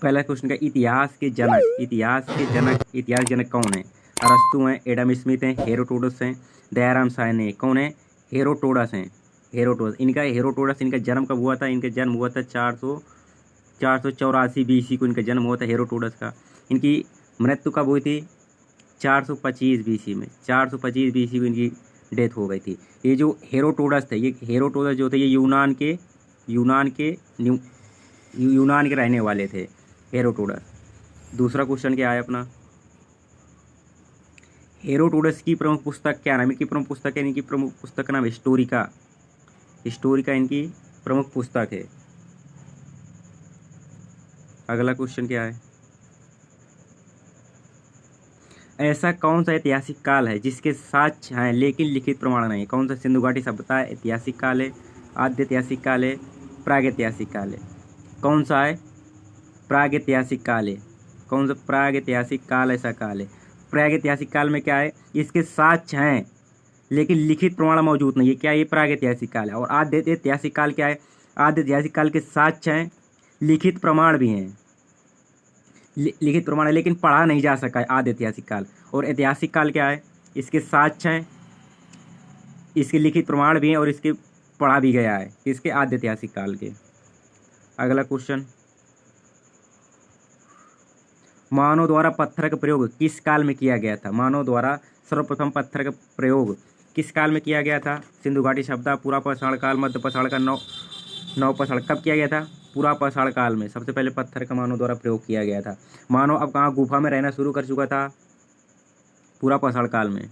पहला क्वेश्चन का इतिहास जनक कौन है? अरस्तु हैं, एडम स्मिथ हैं, हेरोडोटस हैं, दयाराम साहनी कौन है? हेरोडोटस हैं। हेरोडोटस इनका जन्म कब हुआ था? इनका जन्म हुआ था 484 BC को इनका जन्म हुआ था हेरोडोटस का। इनकी मृत्यु कब हुई थी? 425 BC में। 425 BC को इनकी डेथ हो गई थी। ये जो हेरोडोटस थे, ये हेरोडोटस जो थे ये यूनान के रहने वाले थे हेरोडोटस। दूसरा क्वेश्चन क्या है अपना? हेरोडोटस की प्रमुख पुस्तक क्या नाम? इनकी प्रमुख पुस्तक है, इनकी प्रमुख पुस्तक का नाम हिस्टोरिका इनकी प्रमुख पुस्तक है। अगला क्वेश्चन क्या है? ऐसा कौन सा ऐतिहासिक काल है जिसके साक्ष्य हैं लेकिन लिखित प्रमाण नहीं? कौन सा? सिंधु घाटी सभ्यता ऐतिहासिक काल है, आद्य ऐतिहासिक काल है, प्रागैतिहासिक काल है? कौन सा है? प्रागैतिहासिक काल है। कौन सा प्रागैतिहासिक काल ऐसा काल है? प्रागैतिहासिक काल में क्या है? इसके साक्ष्य हैं लेकिन लिखित प्रमाण मौजूद नहीं है। क्या ये प्रागैतिहासिक काल है? और आद्य ऐतिहासिक काल क्या है? आद्य ऐतिहासिक काल के साक्ष्य हैं, लिखित प्रमाण भी हैं। लिखित प्रमाण है लेकिन पढ़ा नहीं जा सका है आद्य ऐतिहासिक काल। और ऐतिहासिक काल क्या है? इसके साक्ष्य हैं, इसके लिखित प्रमाण भी हैं और इसके पढ़ा भी गया है। इसके आद्य ऐतिहासिक काल के। अगला क्वेश्चन, मानव द्वारा पत्थर का प्रयोग किस काल में किया गया था? मानव द्वारा सर्वप्रथम पत्थर का प्रयोग किस काल में किया गया था? सिंधु घाटी सभ्यता, पुरापाषाण काल, मध्य पाषाण काल, नवपाषाण। कब किया गया था? पुरापाषाण काल में सबसे पहले पत्थर का मानव द्वारा प्रयोग किया गया था। मानव अब कहाँ गुफा में रहना शुरू कर चुका था? पुरापाषाण काल में।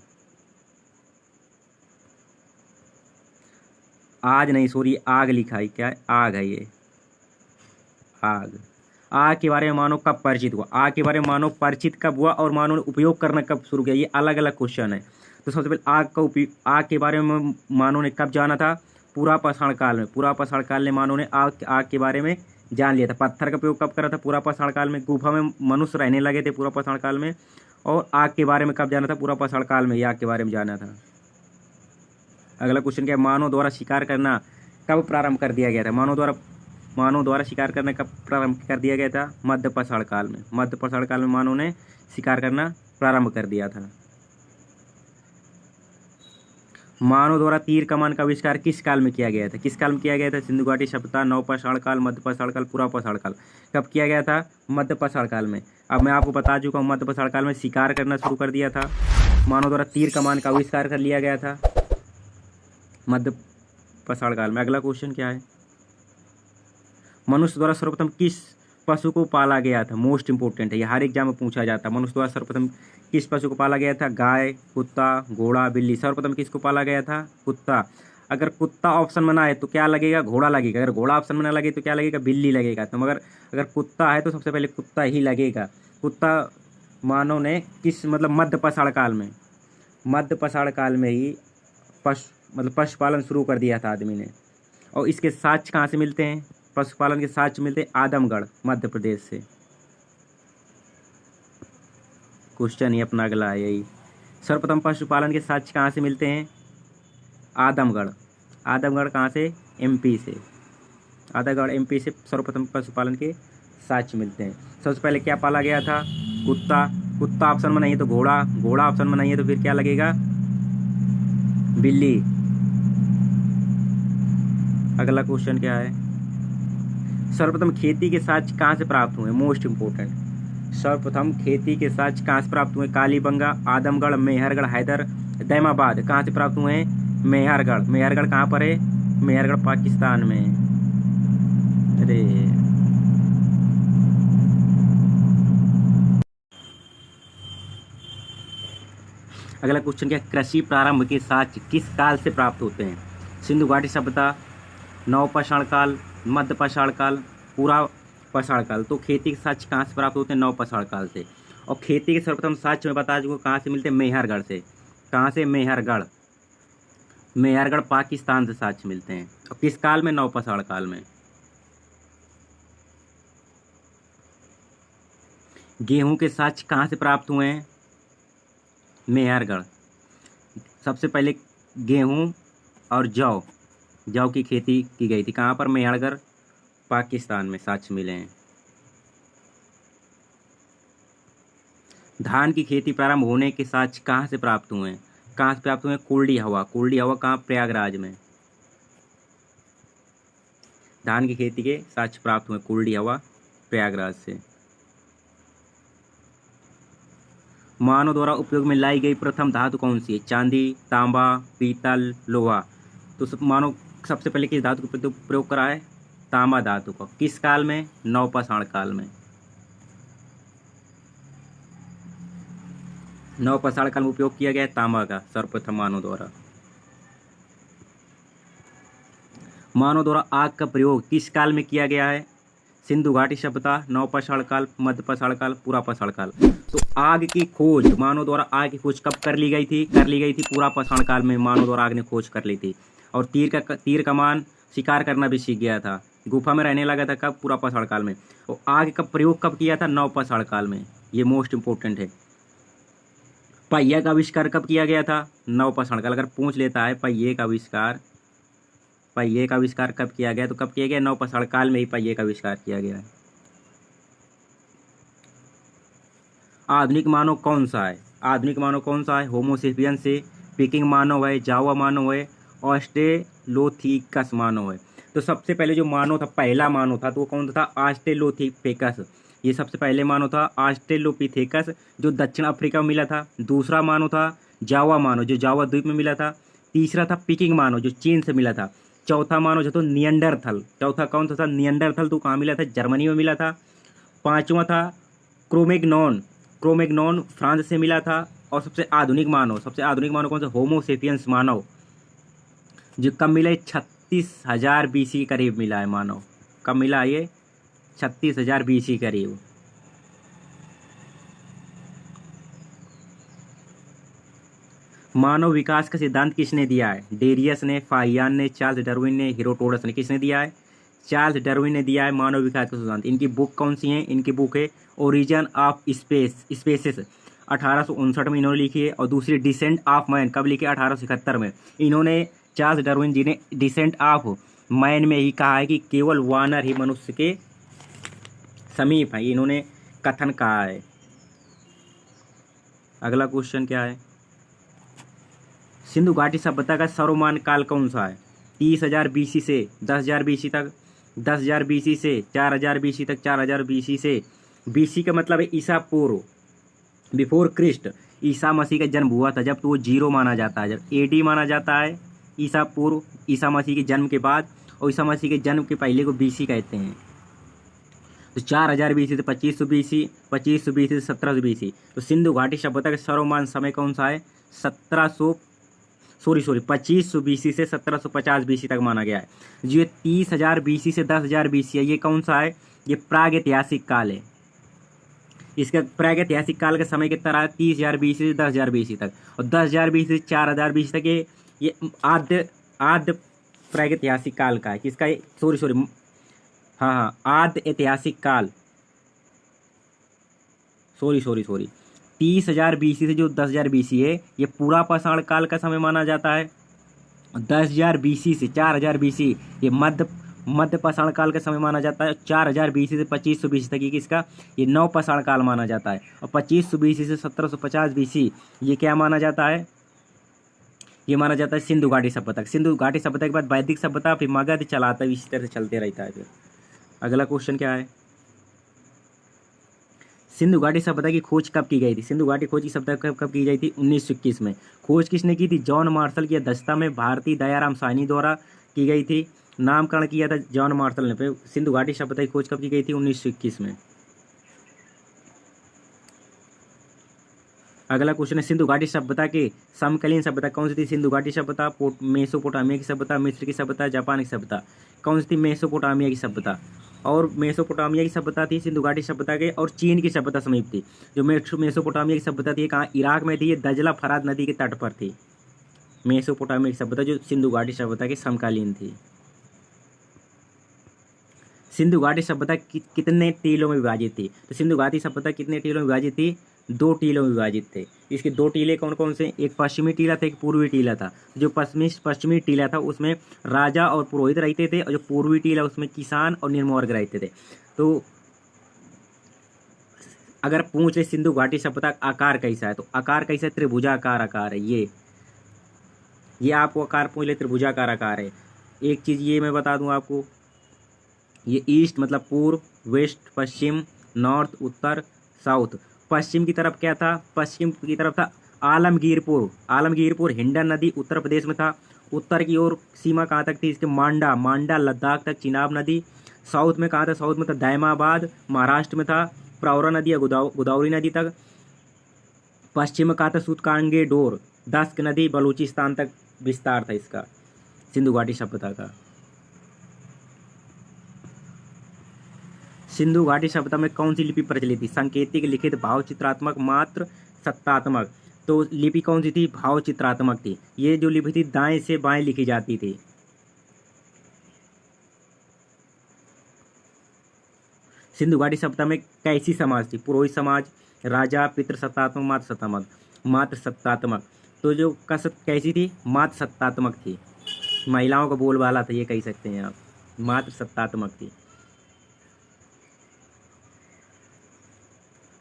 आज नहीं, सॉरी, आग लिखा है। क्या है? आग है ये, आग। आग के बारे में मानव कब परिचित हुआ? आग के बारे में मानव परिचित कब हुआ और मानव ने उपयोग करना कब शुरू किया? ये अलग अलग क्वेश्चन है। तो सबसे पहले आग के बारे में मानव ने कब जाना था? पुरापाषाण काल में। पुरापाषाण काल में मानव ने आग के बारे में जान लिया था। पत्थर का प्रयोग कब करा था? पुरापाषाण काल में। गुफा में मनुष्य रहने लगे थे पुरापाषाण काल में। और आग के बारे में कब जाना था? पुरापाषाण काल में। आग के बारे में जाना था। अगला क्वेश्चन क्या है? मानव द्वारा शिकार करना कब प्रारंभ कर दिया गया था? मानव द्वारा शिकार करना कब प्रारंभ कर दिया गया था? मध्य पाषाण काल में। मध्य पाषाण काल में मानव ने शिकार करना प्रारंभ कर दिया था। मानव द्वारा तीर कमान का आविष्कार किस काल में किया गया था? किस काल में किया गया था? सिंधु घाटी सभ्यता, नवपाषाण काल, मध्य पाषाण काल, पुरापाषाण काल। कब किया गया था? मध्य पाषाण काल में। अब मैं आपको बता चुका हूँ, मध्य पाषाण काल में शिकार करना शुरू कर दिया था। मानव द्वारा तीर कमान का आविष्कार कर लिया गया था मध्य पाषाण काल में। अगला क्वेश्चन क्या है? मनुष्य द्वारा सर्वप्रथम किस पशु को पाला गया था? मोस्ट इंपोर्टेंट है, ये हर एग्जाम में पूछा जाता है। मनुष्य द्वारा सर्वप्रथम किस पशु को पाला गया था? गाय, कुत्ता, घोड़ा, बिल्ली। सर्वप्रथम किसको पाला गया था? कुत्ता। अगर कुत्ता ऑप्शन में ना है तो क्या लगेगा? घोड़ा लगेगा। अगर घोड़ा ऑप्शन में ना लगे तो क्या लगेगा? बिल्ली लगेगा। तो मगर अगर कुत्ता है तो सबसे पहले कुत्ता ही लगेगा। कुत्ता मानव ने किस मध्य पाषाण काल में ही पशुपालन शुरू कर दिया था आदमी ने। और इसके साक्ष्य कहाँ से मिलते हैं? पशुपालन के साक्ष्य मिलते हैं आदमगढ़, मध्य प्रदेश से। क्वेश्चन ही अपना अगला है यही। सर्वप्रथम पशुपालन के साक्ष्य कहाँ से मिलते हैं? आदमगढ़। आदमगढ़ कहाँ से? MP से। आदमगढ़ MP से सर्वप्रथम पशुपालन के साक्ष्य मिलते हैं। सबसे पहले क्या पाला गया था? कुत्ता। कुत्ता ऑप्शन में नहीं है तो घोड़ा। घोड़ा ऑप्शन में नहीं है तो फिर क्या लगेगा? बिल्ली। अगला क्वेश्चन क्या है? सर्वप्रथम खेती के साक्ष्य कहाँ से प्राप्त हुए? Most important. सर्वप्रथम खेती के साक्ष्य कहाँ से प्राप्त हुए? कालीबंगा, आदमगढ़, मेहरगढ़, दैमाबाद। कहाँ से प्राप्त हुए हैं? मेहरगढ़। मेहरगढ़ कहाँ पर है? मेहरगढ़ पाकिस्तान में। अरे अगला क्वेश्चन क्या? कृषि प्रारंभ के साक्ष्य किस काल से प्राप्त होते हैं? सिंधु घाटी सभ्यता, नवपाषाण काल, मध्य पाषाण काल, पुरापाषाण काल। तो खेती के साक्ष्य कहाँ से प्राप्त होते हैं? नवपाषाण काल से। और खेती के सर्वप्रथम साक्ष्य मैं बता चुका कहाँ से मिलते हैं? मेहरगढ़ से। कहाँ से? मेहरगढ़। मेहरगढ़ पाकिस्तान से साक्ष्य मिलते हैं। और किस काल में? नवपाषाण काल में। गेहूं के साक्ष्य कहाँ से प्राप्त हुए हैं? मेहरगढ़। सबसे पहले गेहूं और जौ की खेती की गई थी। कहाँ पर? मेहरगढ़ पाकिस्तान में साक्ष्य मिले हैं। धान की खेती प्रारंभ होने के साक्ष्य कहाँ से प्राप्त हुए? कहाँ से प्राप्त हुए? कुलडी हवा। कुलडी हवा कहाँ? प्रयागराज में। धान की खेती के साक्ष्य प्राप्त हुए कुलडी हवा, प्रयागराज से। मानव द्वारा उपयोग में लाई गई प्रथम धातु कौन सी है? चांदी, तांबा, पीतल, लोहा। तो मानव सबसे पहले किस धातु का प्रयोग करा है? तांबा धातु का। किस काल में? नवपाषाण काल में। नवपाषाण काल में उपयोग किया गया है तांबा का सर्वप्रथम मानव द्वारा। मानव द्वारा आग का प्रयोग किस काल में किया गया है? सिंधु घाटी सभ्यता, नवपाषाण काल, मध्यपाषाण काल, पुरापाषाण काल। तो आग की खोज, मानव द्वारा आग की खोज कब कर ली गई थी? कर ली गई थी पुरापाषाण काल में। मानव द्वारा आग ने खोज कर ली थी। और तीर कमान शिकार करना भी सीख गया था। गुफा में रहने लगा था कब? पुरापाषाण काल में। और आग का प्रयोग कब किया था? नवपाषाण काल में। ये मोस्ट इंपोर्टेंट है। पहिया का आविष्कार कब किया गया था? नवपाषाण काल। अगर पूछ लेता है पहिए का आविष्कार कब किया गया, तो कब किया गया? नवपाषाण काल में ही पहिए का आविष्कार किया गया है। आधुनिक मानव कौन सा है? आधुनिक मानव कौन सा है? होमो सेपियंस है, पिकिंग मानव है, जावा मानव है, ऑस्ट्रेलोथेकस मानव है। तो सबसे पहले जो मानव था, पहला मानव था, तो वो कौन था? ऑस्ट्रेलोथेकस। ये सबसे पहले मानव था ऑस्ट्रेलोपिथेकस, जो दक्षिण अफ्रीका में मिला था। दूसरा मानव था जावा मानव, जो जावा द्वीप में मिला था। तीसरा था पिकिंग मानव, जो चीन से मिला था। चौथा मानव जो था नियंडरथल। चौथा कौन सा था? नियंडरथल। तो कहाँ मिला था? जर्मनी में मिला था। पांचवा था क्रोमैग्नॉन, फ्रांस से मिला था। और सबसे आधुनिक मानव कौन सा? होमो सेपियंस मानव, जो कब मिला है? 36,000 BC करीब मिला है मानव। कब मिला ये? 36,000 BC करीब। मानव विकास का सिद्धांत किसने दिया है? डेरियस ने, फाहियान ने, चार्ल्स डार्विन ने, हेरोडोटस ने। किसने दिया है? चार्ल्स डार्विन ने दिया है मानव विकास का सिद्धांत। इनकी बुक कौन सी है? इनकी बुक है ओरिजिन ऑफ स्पेसिस, 1859 में इन्होंने लिखी है। और दूसरी डिसेंट ऑफ मैन कब लिखी? 1871 में। इन्होंने, चार्ल्स डार्विन जी ने, डिसेंट ऑफ मैन में ही कहा है कि केवल वानर ही मनुष्य के समीप है। इन्होंने कथन कहा है। अगला क्वेश्चन क्या है? सिंधु घाटी सभ्यता का सर्वमान्य काल कौन सा है? 30,000 BC से 10,000 BC तक, 10,000 BC से 4,000 BC तक, 4,000 BC से, BC का मतलब है ईसा पूर्व, बिफोर क्रिस्ट। ईसा मसीह का जन्म हुआ था जब, तो वो 0 माना जाता है। जब AD माना जाता है, ईसा पूर्व, ईसा मसीह के जन्म के बाद, और ईसा मसीह के जन्म के पहले को BC कहते हैं। तो 4,000 BC से 2500 BC, 2500 BC से 1700 BC। तो सिंधु घाटी सभ्यता का सर्वमान्य समय कौन सा है? 2500 BC से 1750 BC तक माना गया है। जो ये 30,000 BC से 10,000 BC है, ये कौन सा है? ये प्रागैतिहासिक काल है। इसका प्रागैतिहासिक काल का समय कितना रहा? 30,000 BC से 10,000 BC तक। और 10,000 BC से 4,000 BC तक ये आद्य प्रागैतिहासिक काल का है। किसका? आद्य ऐतिहासिक काल। 30,000 BC से जो 10,000 BC है, ये पूरा पाषाण काल का समय माना जाता है। 10,000 BC से 4,000 BC ये मध्य पाषाण काल का समय माना जाता है। 4,000 BC से 2500 BC तक ये किसका? ये नवपाषाण काल माना जाता है। और 2500 BC से 1750 BC ये क्या माना जाता है? ये माना जाता है सिंधु घाटी सभ्यता। सिंधु घाटी सभ्यता के बाद वैदिक सभ्यता, फिर मगध, चलाता है, इसी तरह से चलते रहता है। फिर अगला क्वेश्चन क्या है? सिंधु घाटी सभ्यता की खोज कब की गई थी? सिंधु घाटी खोज की सभ्यता कब की गई थी? 1921 में। खोज किसने की थी? जॉन मार्शल की अध्यक्षता में भारतीय दयाराम साहनी द्वारा की गई थी। नामकरण किया था जॉन मार्शल ने। फिर सिंधु घाटी सभ्यता की खोज कब की गई थी? 1921 में। अगला क्वेश्चन है, सिंधु घाटी सभ्यता के समकालीन सभ्यता कौन सी थी? सिंधु घाटी सभ्यता, मेसोपोटामिया की सभ्यता, मिस्र की सभ्यता, जापान की सभ्यता। कौन सी थी? मेसोपोटामिया की सभ्यता। और मेसोपोटामिया की सभ्यता थी सिंधु घाटी सभ्यता के, और चीन की सभ्यता समीप थी। जो मेसोपोटामिया की सभ्यता थी, कहाँ? इराक में थी। ये दजला फरात नदी के तट पर थी। मेसोपोटामिया की सभ्यता जो सिंधु घाटी सभ्यता के समकालीन थी। सिंधु घाटी सभ्यता कितने टीलों में विभाजित थी? तो सिंधु घाटी सभ्यता कितने टीलों में विभाजित थी? 2 टीलों में विभाजित थे। इसके 2 टीले कौन कौन से? एक पश्चिमी टीला था, एक पूर्वी टीला था। जो पश्चिमी टीला था उसमें राजा और पुरोहित रहते थे, और जो पूर्वी टीला उसमें किसान और निम्न वर्ग रहते थे। तो अगर पूछ ले सिंधु घाटी सभ्यता का आकार कैसा है, तो आकार कैसा है, त्रिभुजाकार आकार है। ये आपको आकार पूछ ले, त्रिभुजाकार आकार है। एक चीज़ ये मैं बता दूं आपको, ये ईस्ट मतलब पूर्व, वेस्ट पश्चिम, नॉर्थ उत्तर, साउथ। पश्चिम की तरफ क्या था, पश्चिम की तरफ था आलमगीरपुर। आलमगीरपुर हिंडन नदी उत्तर प्रदेश में था। उत्तर की ओर सीमा कहाँ तक थी इसके, मांडा, मांडा लद्दाख तक चिनाब नदी। साउथ में कहाँ था, साउथ में था दैमाबाद महाराष्ट्र में था, प्रवरा नदी या गोदावरी नदी तक। पश्चिम में कहाँ था, सूतकांगे डोर, दस्क नदी बलूचिस्तान तक विस्तार था इसका, सिंधु घाटी सभ्यता का। सिंधु घाटी सभ्यता में कौन सी लिपि प्रचलित थी, सांकेतिक, लिखित, भाव चित्रात्मक, मात्र, सत्तात्मक। तो लिपि कौन सी थी, भाव चित्रात्मक थी। ये जो लिपि थी दाएं से बाएं लिखी जाती थी। सिंधु घाटी सभ्यता में कैसी समाज थी, पुरोहित समाज, राजा, पितृ सत्तात्मक, मात्र सत्तात्मक। मात्र सत्तात्मक। तो जो कैसी थी, मात्र सत्तात्मक थी। महिलाओं का बोलबाला था, ये कह सकते हैं आप, मात्र सत्तात्मक थी।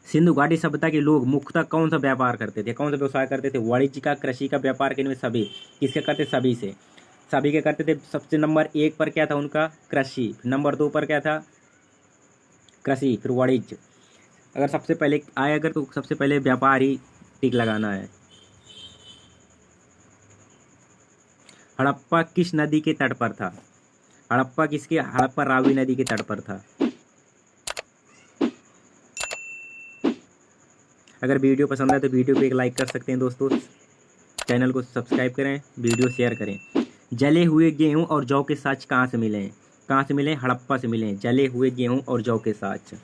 सिंधु घाटी सभ्यता के लोग मुख्यतः कौन सा व्यापार करते थे, कौन सा व्यवसाय करते थे, वाणिज्य का, कृषि का, व्यापार के, इनमें सभी। किसके करते, सभी से, सभी के करते थे। सबसे नंबर 1 पर क्या था उनका, कृषि। नंबर 2 पर क्या था, कृषि, फिर वाणिज्य। अगर सबसे पहले आए अगर तो सबसे पहले व्यापार ही टिक लगाना है। हड़प्पा किस नदी के तट पर था, हड़प्पा किसके, हड़प्पा रावी नदी के तट पर था। अगर वीडियो पसंद आए तो वीडियो को एक लाइक कर सकते हैं दोस्तों, चैनल को सब्सक्राइब करें, वीडियो शेयर करें। जले हुए गेहूं और जौ के साँच कहाँ से मिले, कहाँ से मिले, हड़प्पा से मिले। जले हुए गेहूं और जौ के साँच।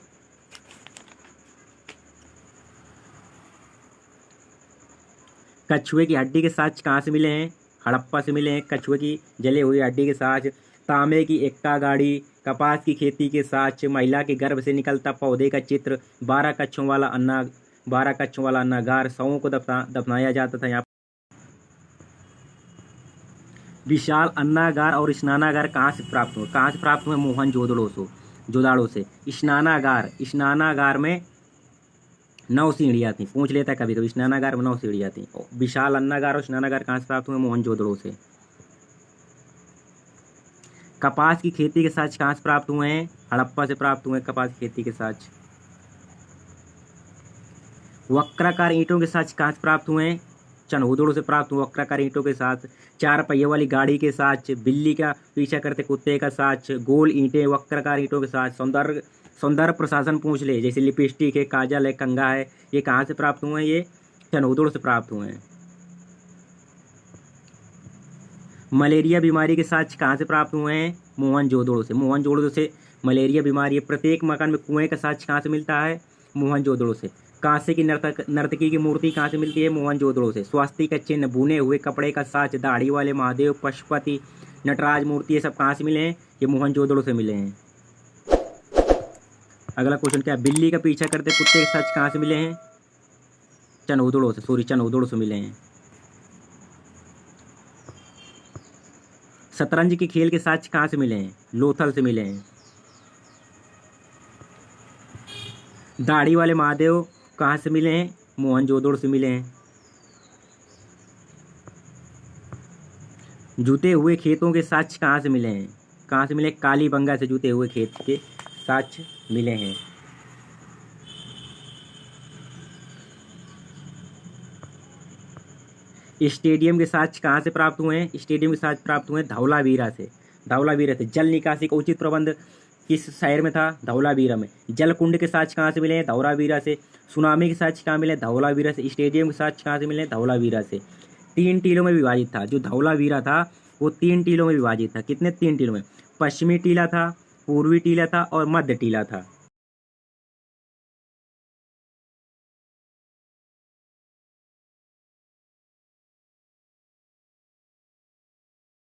कछुए की हड्डी के साँच कहाँ से मिले हैं, हड़प्पा से मिले हैं। कछुए की जले हुई हड्डी के साँच। तांबे की एक्का गाड़ी, कपास की खेती के साँच, महिला के गर्भ से निकलता पौधे का चित्र, 12 कच्छों वाला अन्नागार, शवों को दफनाया जाता था यहाँ। विशाल अन्नागार और स्नानागार कहाँ से प्राप्त हुए, मोहनजोदड़ो से। स्नानागार में 9 सीढ़ियाँ थी, पूछ लेता कभी कभी, स्नानागार में 9 सीढ़ियाँ थी। विशाल अन्नागार और स्नानागार कहाँ से प्राप्त हुए, मोहनजोदड़ो से। कपास की खेती के साँच कहाँ से प्राप्त हुए हैं, हड़प्पा से प्राप्त हुए कपास की खेती के साँच। वक्राकार ईंटों के साँच कहाँ से प्राप्त हुए हैं, चनहौदड़ों से प्राप्त हुए वक्राकार ईंटों के साथ। 4 पहिए वाली गाड़ी के साँच, बिल्ली का पीछा करते कुत्ते का साँच, गोल ईंटें वक्राकार ईंटों के साथ। सौंदर्य प्रशासन पूछ ले, जैसे लिपस्टिक है, काजल है, कंघा है, ये कहाँ से प्राप्त हुए हैं, ये चनहौदड़ों से प्राप्त हुए हैं। मलेरिया बीमारी के साँच कहाँ से प्राप्त हुए हैं, मोहनजोदड़ो से मलेरिया बीमारी है। प्रत्येक मकान में कुएं का साँच कहाँ से मिलता है, मोहनजोदड़ो से। कांसे की नर्तकी की मूर्ति कहाँ से मिलती है, मोहनजोदड़ो से। स्वास्तिक का चिन्ह, बुने हुए कपड़े का साँच, दाढ़ी वाले महादेव, पशुपति, नटराज मूर्ति, ये सब कहाँ से मिले हैं, ये मोहनजोदड़ो से मिले हैं। अगला क्वेश्चन क्या है, बिल्ली का पीछा करते कुत्ते के साँच कहाँ से मिले हैं, चनहौदड़ो से मिले हैं। शतरंज के खेल के साँच कहाँ से मिले हैं, लोथल से मिले हैं। दाढ़ी वाले महादेव कहाँ से मिले हैं, मोहनजोदड़ो से मिले हैं। जूते हुए खेतों के साँच कहाँ से मिले हैं, कालीबंगा से जूते हुए खेत के साँच मिले हैं। स्टेडियम के साँच कहाँ से प्राप्त हुए हैं, स्टेडियम के साँच प्राप्त हुए धौलावीरा से। जल निकासी का उचित प्रबंध किस शहर में था, धौलावीरा में। जलकुंड के साँच कहाँ से मिले हैं, धौलावीरा से। सुनामी के साँच कहाँ मिले, धौलावीरा से। स्टेडियम के साँच कहाँ से मिले, धौलावीरा से। 3 टीलों में विभाजित था, जो धौलावीरा था वो 3 टीलों में विभाजित था। कितने, 3 टीलों में। पश्चिमी टीला था, पूर्वी टीला था और मध्य टीला था।